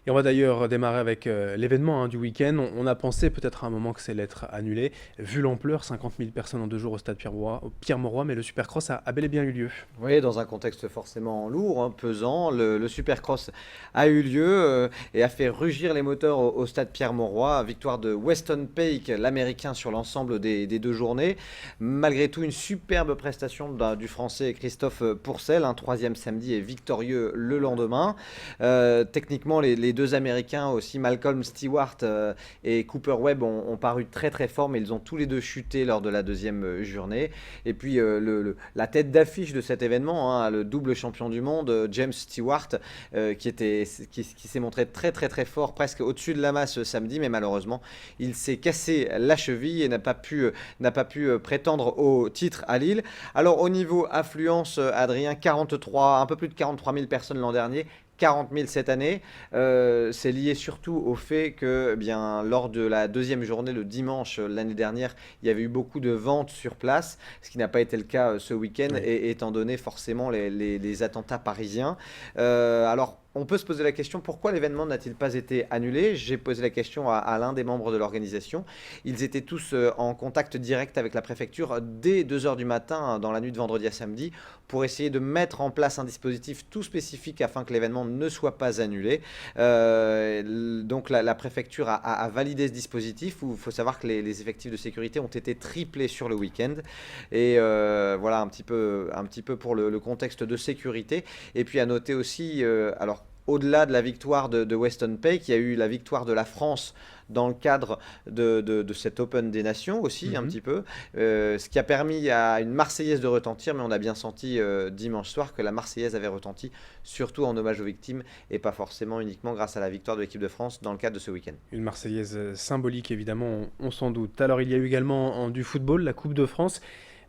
Et on va d'ailleurs démarrer avec l'événement du week-end. On a pensé peut-être à un moment que c'est l'être annulé. Vu l'ampleur, 50 000 personnes en 2 jours au stade Pierre-Mauroy, mais le Supercross a bel et bien eu lieu. Oui, dans un contexte forcément lourd, hein, pesant, le Supercross a eu lieu et a fait rugir les moteurs au stade Pierre-Mauroy. Victoire de Weston Peick, l'Américain, sur l'ensemble des 2 journées. Malgré tout, une superbe prestation du Français Christophe Pourcel, un troisième samedi et victorieux le lendemain. Techniquement, les deux Américains aussi, Malcolm Stewart et Cooper Webb, ont paru très très forts, mais ils ont tous les deux chuté lors de la deuxième journée. Et puis la tête d'affiche de cet événement, hein, le double champion du monde, James Stewart, qui s'est montré très très très fort, presque au-dessus de la masse samedi, mais malheureusement il s'est cassé la cheville et n'a pas pu prétendre au titre à Lille. Alors au niveau affluence, Adrien, 43, un peu plus de 43 000 personnes l'an dernier. 40 000 cette année. C'est lié surtout au fait que, bien, lors de la deuxième journée, le dimanche l'année dernière, il y avait eu beaucoup de ventes sur place, ce qui n'a pas été le cas ce week-end, Oui. et étant donné forcément les attentats parisiens. Alors, on peut se poser la question, pourquoi l'événement n'a-t-il pas été annulé? J'ai posé la question à l'un des membres de l'organisation. Ils étaient tous en contact direct avec la préfecture dès 2 heures du matin, hein, dans la nuit de vendredi à samedi, pour essayer de mettre en place un dispositif tout spécifique afin que l'événement ne soit pas annulé. Donc la préfecture a validé ce dispositif, où il faut savoir que les effectifs de sécurité ont été triplés sur le week-end. Et voilà un petit peu pour le contexte de sécurité. Et puis à noter aussi, alors au-delà de la victoire de Weston Peick, il y a eu la victoire de la France dans le cadre de cet Open des Nations aussi, un Mhm. petit peu, ce qui a permis à une Marseillaise de retentir, mais on a bien senti dimanche soir que la Marseillaise avait retenti, surtout en hommage aux victimes, et pas forcément uniquement grâce à la victoire de l'équipe de France dans le cadre de ce week-end. Une Marseillaise symbolique, évidemment, on s'en doute. Alors, il y a eu également du football, la Coupe de France.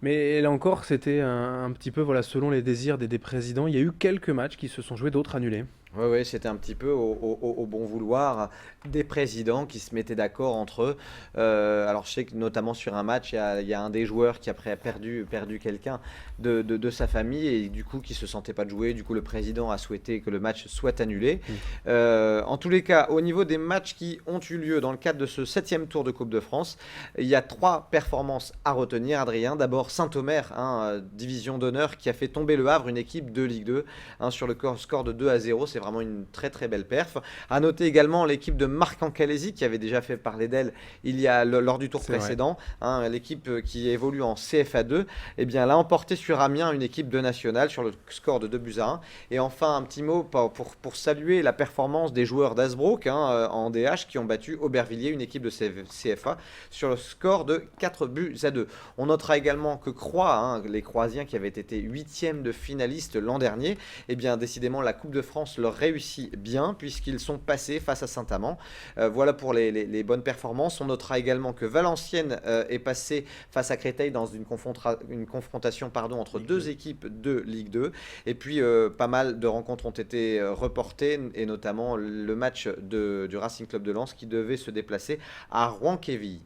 Mais là encore, c'était un petit peu voilà, selon les désirs des présidents. Il y a eu quelques matchs qui se sont joués, d'autres annulés. Oui, ouais, c'était un petit peu au bon vouloir des présidents qui se mettaient d'accord entre eux. Alors je sais que notamment sur un match, il y a un des joueurs qui après a perdu quelqu'un de sa famille, et du coup qui se sentait pas de jouer. Du coup le président a souhaité que le match soit annulé. Mm. En tous les cas, au niveau des matchs qui ont eu lieu dans le cadre de ce septième tour de Coupe de France, il y a 3 performances à retenir, Adrien. D'abord Saint-Omer, hein, division d'honneur, qui a fait tomber le Havre, une équipe de Ligue 2, hein, sur le score de 2-0. C'est vraiment une très très belle perf. À noter également l'équipe de Marc Ancalesi, qui avait déjà fait parler d'elle lors du tour C'est vrai. précédent, hein, l'équipe qui évolue en CFA2, et bien l'a emporté sur Amiens, une équipe de nationale, sur le score de 2-1. Et enfin un petit mot pour saluer la performance des joueurs d'Asbrook, hein, en DH, qui ont battu Aubervilliers, une équipe de CFA, sur le score de 4-2. On notera également que Croix, hein, les Croisiens qui avaient été 8e de finaliste l'an dernier, et bien décidément la Coupe de France leur réussit bien, puisqu'ils sont passés face à Saint-Amand. Voilà pour les bonnes performances. On notera également que Valenciennes est passé face à Créteil dans une confrontation, pardon, entre Ligue 2. deux équipes de Ligue 2. Et puis pas mal de rencontres ont été reportées, et notamment le match du Racing Club de Lens qui devait se déplacer à Rouen-Quéville.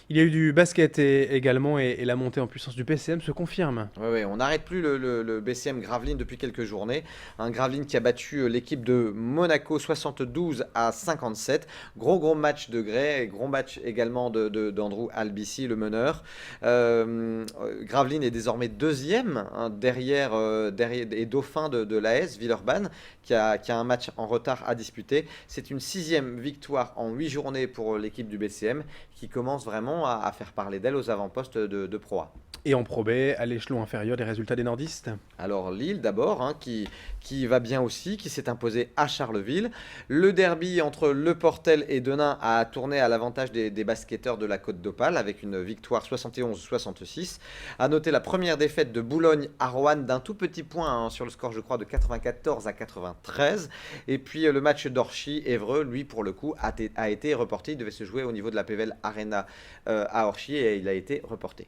Il y a eu du basket également, et la montée en puissance du PCM se confirme. Ouais, ouais, on n'arrête plus le BCM Gravelines depuis quelques journées. Un Gravelines qui a battu l'équipe de Monaco 72-57. Gros match de Gray, et gros match également d'Andrew Albici, le meneur. Gravelines est désormais deuxième, hein, derrière et dauphin de l'AS Villeurbanne, qui a un match en retard à disputer. C'est une 6e victoire en 8 journées pour l'équipe du BCM, qui commence vraiment à faire parler d'elle aux avant-postes de Pro A. Et en Pro B, à l'échelon inférieur, les résultats des nordistes. Alors Lille d'abord, hein, qui va bien aussi, qui s'est imposé à Charleville. Le derby entre Le Portel et Denain a tourné à l'avantage des basketteurs de la Côte d'Opale, avec une victoire 71-66. À noter la première défaite de Boulogne à Roanne d'un tout petit point, hein, sur le score je crois de 94-93. Et puis le match d'Orchy-Évreux, lui pour le coup, a été reporté. Il devait se jouer au niveau de la PVL Arena à Orchy, et il a été reporté.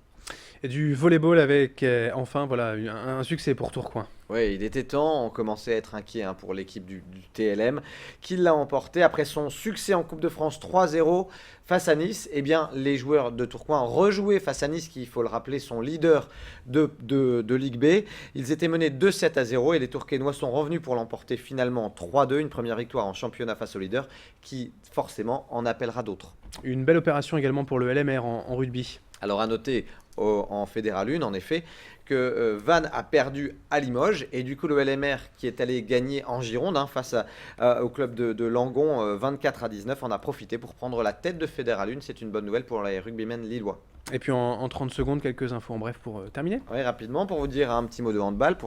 Et du volleyball avec enfin voilà un succès pour Tourcoing. Oui, il était temps, on commençait à être inquiet pour l'équipe du TLM, qui l'a emporté après son succès en Coupe de France 3-0 face à Nice. Eh bien, les joueurs de Tourcoing rejouaient face à Nice, qui, il faut le rappeler, sont leaders de Ligue B. Ils étaient menés 2-7-0 et les Tourquenois sont revenus pour l'emporter finalement 3-2, une première victoire en championnat face aux leaders, qui forcément en appellera d'autres. Une belle opération également pour le LMR en rugby. Alors à noter en Fédéral 1, en effet, que Vannes a perdu à Limoges et du coup le LMR qui est allé gagner en Gironde face au club de Langon 24-19 en a profité pour prendre la tête de Fédéral 1. C'est une bonne nouvelle pour les rugbymen lillois. Et puis en 30 secondes, quelques infos en bref pour terminer. Oui, rapidement, pour vous dire un petit mot de handball,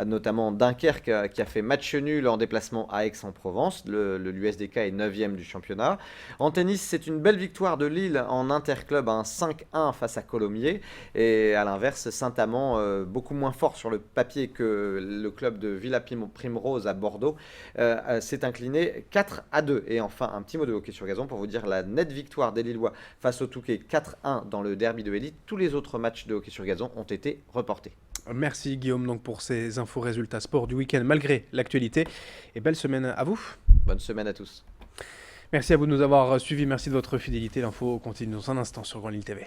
notamment Dunkerque qui a fait match nul en déplacement à Aix-en-Provence. L'USDK est 9e du championnat. En tennis, c'est une belle victoire de Lille en interclub, un 5-1 face à Colomiers. Et à l'inverse, Saint-Amand, beaucoup moins fort sur le papier que le club de Villa-Primrose à Bordeaux, s'est incliné 4-2. Et enfin, un petit mot de hockey sur gazon pour vous dire la nette victoire des Lillois face au Touquet 4-1 dans le derby de élite. Tous les autres matchs de hockey sur gazon ont été reportés. Merci Guillaume donc pour ces infos résultats sport du week-end malgré l'actualité. Et belle semaine à vous. Bonne semaine à tous. Merci à vous de nous avoir suivis. Merci de votre fidélité. L'info continue dans un instant sur Grand Lille TV.